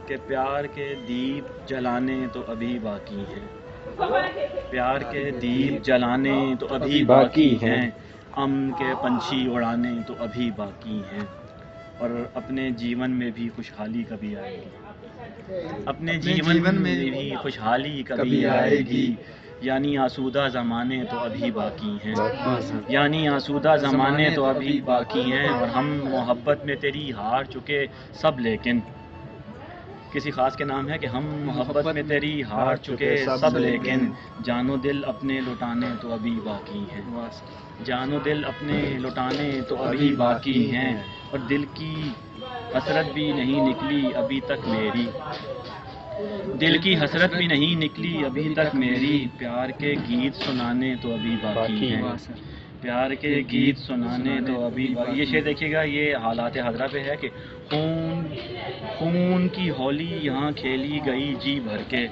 کہ پیار کے دیپ جلانے تو ابھی باقی ہیں، پیار کے دیپ جلانے تو ابھی باقی ہیں، امن کے پنچھی اڑانے تو ابھی باقی ہیں، اور اپنے جیون میں بھی خوشحالی کبھی آئے گی، اپنے جیون میں بھی خوشحالی کبھی آئے گی، یعنی آسودہ زمانے تو ابھی باقی ہیں، یعنی آسودہ زمانے تو ابھی باقی ہیں، اور ہم محبت میں تیری ہار چکے سب، لیکن کسی خاص کے نام ہے کہ ہم محبت میں تیری ہار چکے سب، لیکن جان و دل اپنے لٹانے تو ابھی باقی ہیں، جان و دل اپنے لٹانے تو ابھی باقی ہیں، اور دل کی حسرت بھی نہیں نکلی ابھی تک میری، دل کی حسرت بھی نہیں نکلی ابھی تک میری، پیار کے گیت سنانے تو ابھی باقی ہیں، پیار کے گیت سنانے تو ابھی باقی۔ یہ شعر دیکھیے گا، یہ حالات حاضرہ پہ ہے کہ خون کی ہولی یہاں کھیلی گئی جی بھر کے،